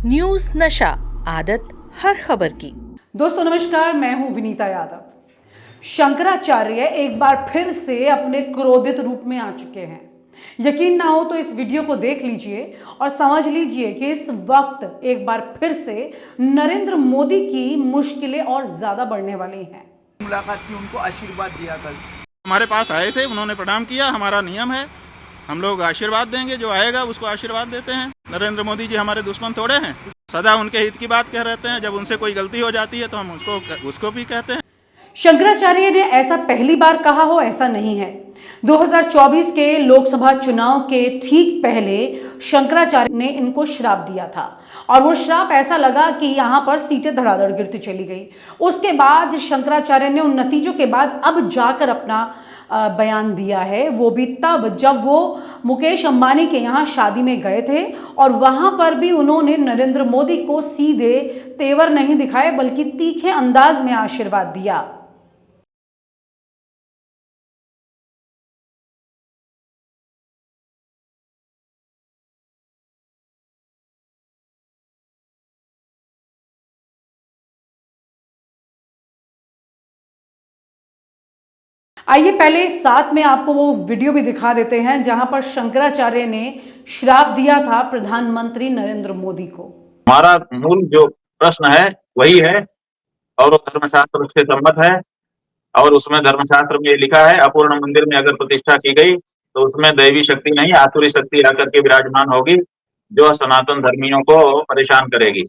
News नशा, आदत हर खबर की। दोस्तों नमस्कार, मैं हूं विनीता यादव। शंकराचार्य एक बार फिर से अपने क्रोधित रूप में आ चुके हैं। यकीन ना हो तो इस वीडियो को देख लीजिए और समझ लीजिए कि इस वक्त एक बार फिर से नरेंद्र मोदी की मुश्किलें और ज्यादा बढ़ने वाली हैं। मुलाकात की, उनको आशीर्वाद दिया कल। हमारे पास आए थे, उन्होंने प्रणाम किया। हमारा नियम है, हम लोग आशीर्वाद देंगे, जो आएगा उसको आशीर्वाद देते हैं। नरेंद्र मोदी जी हमारे दुश्मन थोड़े हैं, सदा उनके हित की बात कह रहते हैं। जब उनसे कोई गलती हो जाती है तो हम उसको भी कहते हैं। शंकराचार्य ने ऐसा पहली बार कहा हो, ऐसा नहीं है। 2024 के लोकसभा चुनाव के ठीक पहले शंकराचार्य ने इनको श्राप दिया था और वो श्राप ऐसा लगा कि यहां पर सीटें धड़ाधड़ गिरती चली गई। उसके बाद शंकराचार्य ने उन नतीजों के बाद अब जाकर अपना बयान दिया है, वो भी तब जब वो मुकेश अंबानी के यहाँ शादी में गए थे और वहां पर भी उन्होंने नरेंद्र मोदी को सीधे तेवर नहीं दिखाए बल्कि तीखे अंदाज में आशीर्वाद दिया। आइए पहले साथ में आपको वो वीडियो भी दिखा देते हैं जहां पर शंकराचार्य ने श्राप दिया था प्रधानमंत्री नरेंद्र मोदी को। हमारा मूल जो प्रश्न है वही है और वो धर्मशास्त्र उससे सम्मत है और उसमें धर्मशास्त्र में लिखा है, अपूर्ण मंदिर में अगर प्रतिष्ठा की गई तो उसमें दैवी शक्ति नहीं आसुरी शक्ति आकर के विराजमान होगी, जो सनातन धर्मियों को परेशान करेगी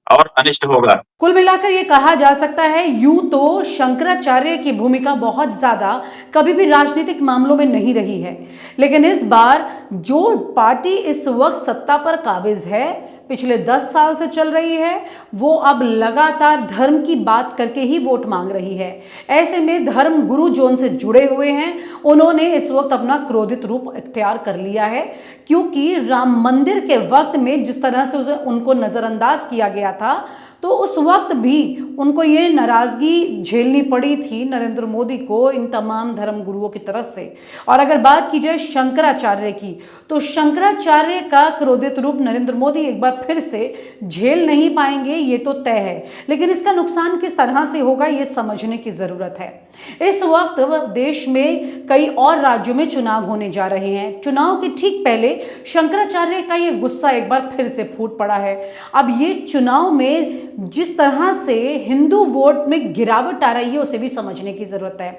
और अनिष्ट होगा। कुल मिलाकर ये कहा जा सकता है, यूं तो शंकराचार्य की भूमिका बहुत ज्यादा कभी भी राजनीतिक मामलों में नहीं रही है, लेकिन इस बार जो पार्टी इस वक्त सत्ता पर काबिज है, पिछले 10 साल से चल रही है, वो अब लगातार धर्म की बात करके ही वोट मांग रही है। ऐसे में धर्म गुरु जो उनसे जुड़े हुए हैं, उन्होंने इस वक्त अपना क्रोधित रूप इख्तियार कर लिया है, क्योंकि राम मंदिर के वक्त में जिस तरह से उनको नजरअंदाज किया गया था, तो उस वक्त भी उनको ये नाराजगी झेलनी पड़ी थी नरेंद्र मोदी को इन तमाम धर्म गुरुओं की तरफ से। और अगर बात की जाए शंकराचार्य की, तो शंकराचार्य का क्रोधित रूप नरेंद्र मोदी एक बार फिर से झेल नहीं पाएंगे, ये तो तय है। लेकिन इसका नुकसान किस तरह से होगा, ये समझने की जरूरत है। इस वक्त देश में कई और राज्यों में चुनाव होने जा रहे हैं। चुनाव के ठीक पहले शंकराचार्य का ये गुस्सा एक बार फिर से फूट पड़ा है। अब ये चुनाव में जिस तरह से हिंदू वोट में गिरावट आ रही है, उसे भी समझने की जरूरत है।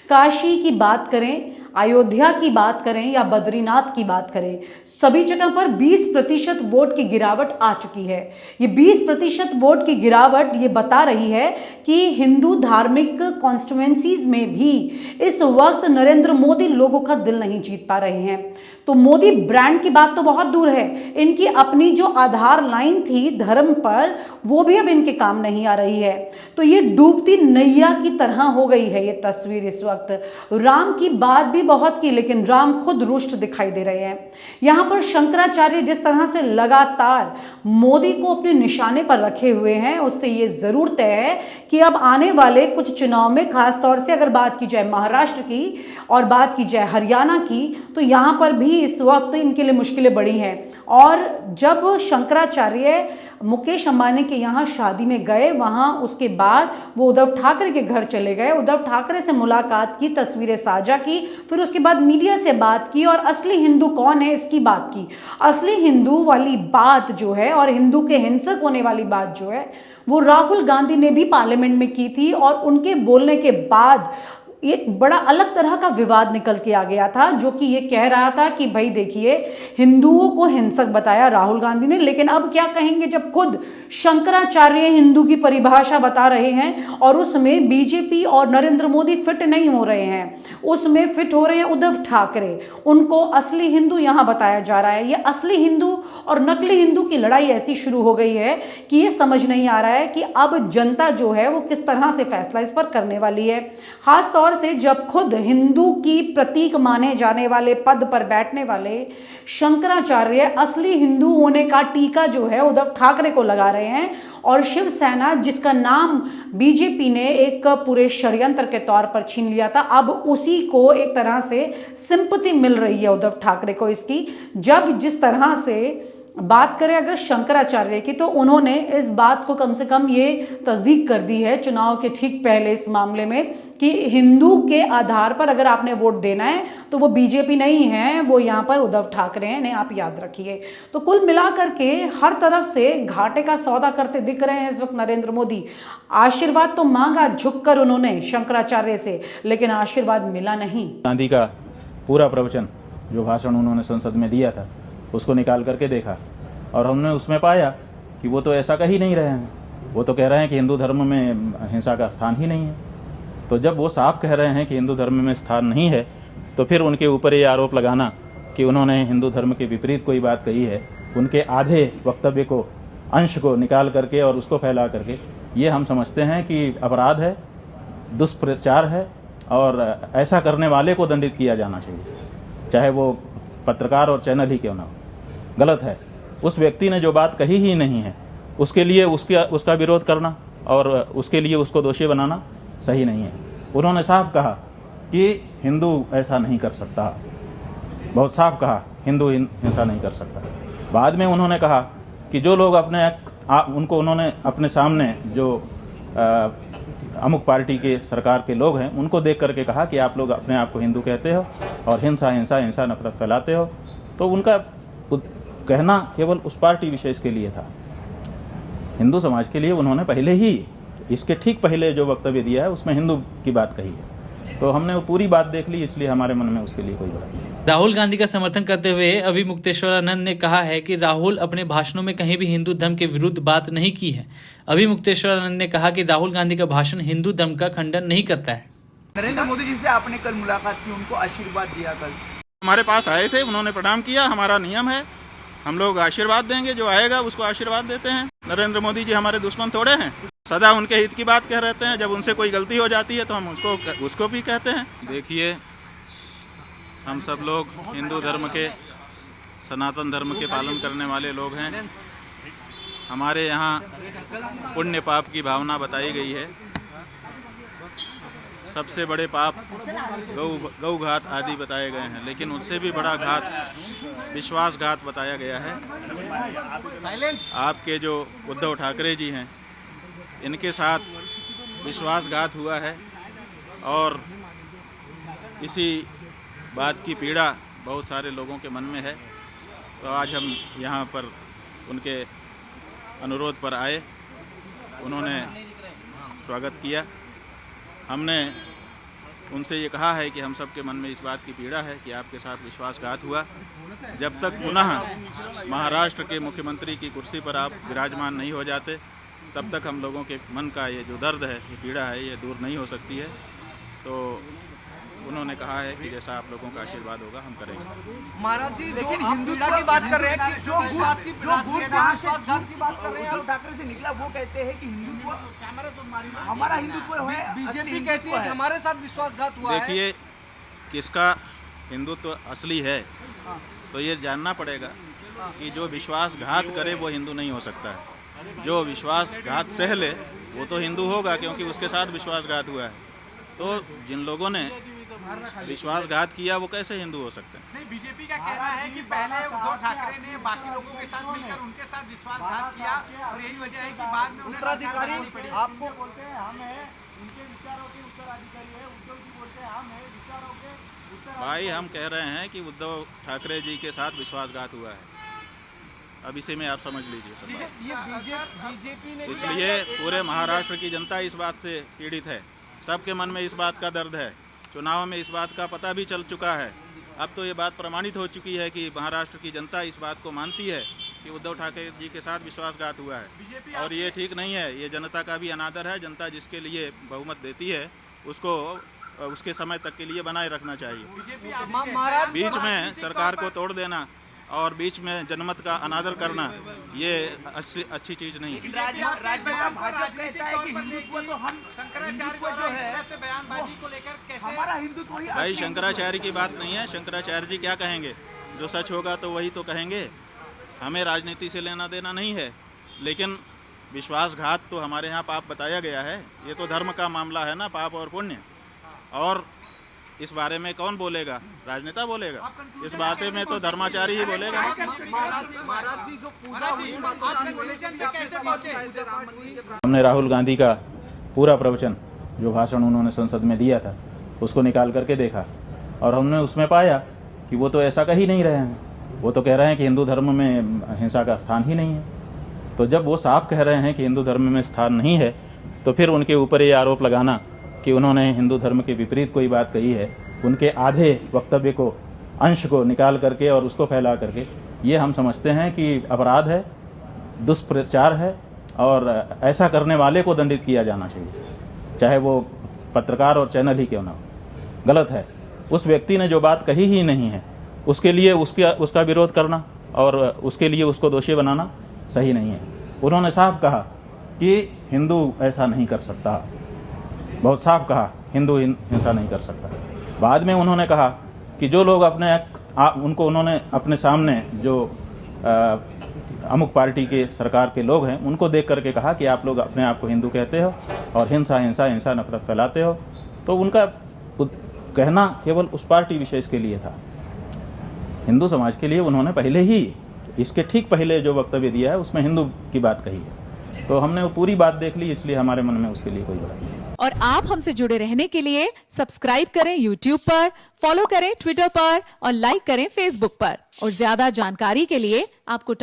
काशी की बात करें, अयोध्या की बात करें या बद्रीनाथ की बात करें, सभी जगह पर 20% वोट की गिरावट आ चुकी है। ये 20% वोट की गिरावट ये बता रही है कि हिंदू धार्मिक कॉन्स्टिट्यूएंसीज में भी इस वक्त नरेंद्र मोदी लोगों का दिल नहीं जीत पा रहे हैं। तो मोदी ब्रांड की बात तो बहुत दूर है, इनकी अपनी जो आधार लाइन थी धर्म पर, वो भी अब इनके काम नहीं आ रही है। तो ये डूबती नैया की तरह हो गई है ये तस्वीर इस वक्त। राम की बात भी बहुत की, लेकिन राम खुद रुष्ट दिखाई दे रहे हैं। यहाँ पर शंकराचार्य जिस तरह से लगातार मोदी को अपने निशाने पर रखे हुए हैं, उससे ये जरूर तय है कि अब आने वाले कुछ चुनाव में, खासतौर से अगर बात की जाए महाराष्ट्र की और बात की जाए हरियाणा की, तो यहाँ पर भी इस वक्त इनके लिए मुश्किलें बड़ी हैं। और जब शंकराचार्य मुकेश अंबानी के यहाँ शादी में गए, वहाँ उसके बाद वो उद्धव ठाकरे के घर चले गए, उद्धव ठाकरे से मुलाकात की, तस्वीरें साझा की, फिर उसके बाद मीडिया से बात की और असली हिंदू कौन है इसकी बात की। असली हिंदू वाली बात जो है और हिंदू के हिंसक होने वाली बात जो है, वो राहुल गांधी ने भी पार्लियामेंट में की थी और उनके बोलने के बाद एक बड़ा अलग तरह का विवाद निकल के आ गया था, जो कि ये कह रहा था कि भाई देखिए, हिंदुओं को हिंसक बताया राहुल गांधी ने, लेकिन अब क्या कहेंगे जब खुद शंकराचार्य हिंदू की परिभाषा बता रहे हैं और उसमें बीजेपी और नरेंद्र मोदी फिट नहीं हो रहे हैं, उसमें फिट हो रहे हैं उद्धव ठाकरे। उनको असली हिंदू यहां बताया जा रहा है। ये असली हिंदू और नकली हिंदू की लड़ाई ऐसी शुरू हो गई है कि ये समझ नहीं आ रहा है कि अब जनता जो है वो किस तरह से फैसला इस पर करने वाली है। खासतौर से जब खुद हिंदू की प्रतीक माने जाने वाले पद पर बैठने वाले शंकराचार्य असली हिंदू होने का टीका जो है उद्धव ठाकरे को लगा रहे हैं, और शिवसेना जिसका नाम बीजेपी ने एक पूरे षड्यंत्र के तौर पर छीन लिया था, अब उसी को एक तरह से सिंपैथी मिल रही है उद्धव ठाकरे को इसकी, जब जिस तरह से बात करें अगर शंकराचार्य की, तो उन्होंने इस बात को कम से कम ये तस्दीक कर दी है चुनाव के ठीक पहले इस मामले में कि हिंदू के आधार पर अगर आपने वोट देना है तो वो बीजेपी नहीं है, वो यहाँ पर उद्धव ठाकरे हैं, इन्हें आप याद रखिए। तो कुल मिलाकर के हर तरफ से घाटे का सौदा करते दिख रहे हैं इस वक्त नरेंद्र मोदी। आशीर्वाद तो मांगा झुककर उन्होंने शंकराचार्य से, लेकिन आशीर्वाद मिला नहीं। गांधी का पूरा प्रवचन जो भाषण उन्होंने संसद में दिया था उसको निकाल करके देखा और हमने उसमें पाया कि वो तो ऐसा कह ही नहीं रहे हैं। वो तो कह रहे हैं कि हिंदू धर्म में हिंसा का स्थान ही नहीं है। तो जब वो साफ कह रहे हैं कि हिंदू धर्म में स्थान नहीं है, तो फिर उनके ऊपर ये आरोप लगाना कि उन्होंने हिंदू धर्म के विपरीत कोई बात कही है, उनके आधे वक्तव्य को, अंश को निकाल करके और उसको फैला करके, ये हम समझते हैं कि अपराध है, दुष्प्रचार है और ऐसा करने वाले को दंडित किया जाना चाहिए, चाहे वो पत्रकार और चैनल ही क्यों ना हो। गलत है। उस व्यक्ति ने जो बात कही ही नहीं है उसके लिए उसका विरोध करना और उसके लिए उसको दोषी बनाना सही नहीं है। उन्होंने साफ कहा कि हिंदू ऐसा नहीं कर सकता, बहुत साफ कहा हिंदू हिंसा नहीं कर सकता। बाद में उन्होंने कहा कि जो लोग उनको उन्होंने अपने सामने जो अमुक पार्टी के सरकार के लोग हैं उनको देख करके कहा कि आप लोग अपने आप को हिंदू कहते हो और हिंसा हिंसा हिंसा नफरत फैलाते हो। तो उनका कहना केवल उस पार्टी विशेष के लिए था। हिंदू समाज के लिए उन्होंने पहले ही, इसके ठीक पहले जो वक्तव्य दिया है उसमें हिंदू की बात कही है। तो हमने वो पूरी बात देख ली, इसलिए हमारे मन में उसके लिए कोई बात नहीं। राहुल गांधी का समर्थन करते हुए अभी मुक्तेश्वरानंद ने कहा है कि राहुल अपने भाषणों में कहीं भी हिंदू धर्म के विरुद्ध बात नहीं की है। अभी मुक्तेश्वरानंद ने कहा कि राहुल गांधी का भाषण हिंदू धर्म का खंडन नहीं करता है। नरेंद्र मोदी जी से आपने कल मुलाकात की, उनको आशीर्वाद दिया कल। हमारे पास आए थे, उन्होंने प्रणाम किया। हमारा नियम है, हम लोग आशीर्वाद देंगे, जो आएगा उसको आशीर्वाद देते हैं। नरेंद्र मोदी जी हमारे दुश्मन थोड़े हैं, सदा उनके हित की बात कह रहते हैं। जब उनसे कोई गलती हो जाती है तो हम उसको भी कहते हैं। देखिए, हम सब लोग हिंदू धर्म के, सनातन धर्म के पालन करने वाले लोग हैं। हमारे यहाँ पुण्य पाप की भावना बताई गई है। सबसे बड़े पाप गौ घात आदि बताए गए हैं, लेकिन उससे भी बड़ा घात विश्वासघात बताया गया है। आपके जो उद्धव ठाकरे जी हैं, इनके साथ विश्वासघात हुआ है और इसी बात की पीड़ा बहुत सारे लोगों के मन में है। तो आज हम यहाँ पर उनके अनुरोध पर आए, उन्होंने स्वागत किया। हमने उनसे ये कहा है कि हम सब के मन में इस बात की पीड़ा है कि आपके साथ विश्वासघात हुआ। जब तक पुनः महाराष्ट्र के मुख्यमंत्री की कुर्सी पर आप विराजमान नहीं हो जाते, तब तक हम लोगों के मन का ये जो दर्द है, ये पीड़ा है, ये दूर नहीं हो सकती है। तो उन्होंने कहा है कि जैसा आप लोगों का आशीर्वाद होगा हम करेंगे। महाराज जी, जो हिंदुत्व की बात कर रहे हैं, जो विश्वासघात की बात कर रहे हैं, ठाकरे से निकला, वो कहते हैं कि हिंदुत्व हमारा हिंदुत्व है। बीजेपी कहती है कि हमारे साथ विश्वासघात हुआ है। देखिए, किसका हिंदुत्व असली है तो ये जानना पड़ेगा कि जो विश्वासघात करे वो हिंदू नहीं हो सकता है। जो विश्वासघात सह ले वो तो हिंदू होगा, क्योंकि उसके साथ विश्वासघात हुआ है। तो जिन लोगों ने विश्वासघात किया वो कैसे हिंदू हो सकते हैं? नहीं, बीजेपी का कहना है कि पहले उद्धव ठाकरे ने बाकी लोगों के साथ मिलकर उनके साथ विश्वासघात किया और यही वजह है कि बाद में उत्तराधिकारी आपको बोलते हैं हम हैं, उनके विचारों के उत्तराधिकारी है। उद्धव जी बोलते हैं हम हैं विचारों के उत्तराधिकारी। भाई, हम कह रहे हैं कि उद्धव ठाकरे जी के साथ विश्वासघात हुआ है। अब इसे में आप समझ लीजिए सब बात। ये बीजेपी ने, इसलिए पूरे महाराष्ट्र की जनता इस बात से पीड़ित है। सबके मन में इस बात का दर्द है। चुनाव में इस बात का पता भी चल चुका है। अब तो ये बात प्रमाणित हो चुकी है कि महाराष्ट्र की जनता इस बात को मानती है कि उद्धव ठाकरे जी के साथ विश्वासघात हुआ है और ये ठीक नहीं है। ये जनता का भी अनादर है। जनता जिसके लिए बहुमत देती है उसको उसके समय तक के लिए बनाए रखना चाहिए। बीच में सरकार को तोड़ देना और बीच में जनमत का अनादर करना, ये अच्छी चीज नहीं है। भाजपा कहता है कि हिंदुत्व तो हम शंकराचार्य को जो है ऐसे बयानबाजी को लेकर कैसे हमारा हिंदुत्व ही। भाई, शंकराचार्य की बात नहीं है। शंकराचार्य जी क्या कहेंगे? जो सच होगा तो वही तो कहेंगे। हमें राजनीति से लेना देना नहीं है, लेकिन विश्वासघात तो हमारे यहाँ पाप बताया गया है। ये तो धर्म का मामला है ना, पाप और पुण्य। और इस बारे में कौन बोलेगा? राजनेता बोलेगा। इस बारे में तो धर्माचारी ही बोलेगा। महाराज जी जो पूजा हुई हमने राहुल गांधी का पूरा प्रवचन, जो भाषण उन्होंने संसद में दिया था, उसको निकाल करके देखा और हमने उसमें पाया कि वो तो ऐसा कह ही नहीं रहे हैं। वो तो कह रहे हैं कि हिंदू धर्म में हिंसा का स्थान ही नहीं है। तो जब वो साफ कह रहे हैं कि हिंदू धर्म में स्थान नहीं है, तो फिर उनके ऊपर ये आरोप लगाना कि उन्होंने हिंदू धर्म के विपरीत कोई बात कही है, उनके आधे वक्तव्य को, अंश को निकाल करके और उसको फैला करके, ये हम समझते हैं कि अपराध है, दुष्प्रचार है और ऐसा करने वाले को दंडित किया जाना चाहिए, चाहे वो पत्रकार और चैनल ही क्यों ना हो। गलत है। उस व्यक्ति ने जो बात कही ही नहीं है, उसके लिए उसका विरोध करना और उसके लिए उसको दोषी बनाना सही नहीं है। उन्होंने साफ कहा कि हिंदू ऐसा नहीं कर सकता, बहुत साफ कहा हिंदू हिंसा नहीं कर सकता। बाद में उन्होंने कहा कि जो लोग उन्होंने अपने सामने जो अमुक पार्टी के सरकार के लोग हैं, उनको देख करके कहा कि आप लोग अपने आप को हिंदू कहते हो और हिंसा नफरत फैलाते हो। तो उनका कहना केवल उस पार्टी विशेष के लिए था। हिंदू समाज के लिए उन्होंने पहले ही, इसके ठीक पहले जो वक्तव्य दिया है उसमें हिंदू की बात कही है। तो हमने वो पूरी बात देख ली, इसलिए हमारे मन में उसके लिए कोई बुराई नहीं। और आप हमसे जुड़े रहने के लिए सब्सक्राइब करें YouTube पर, फॉलो करें Twitter पर और लाइक करें Facebook पर। और ज्यादा जानकारी के लिए आपको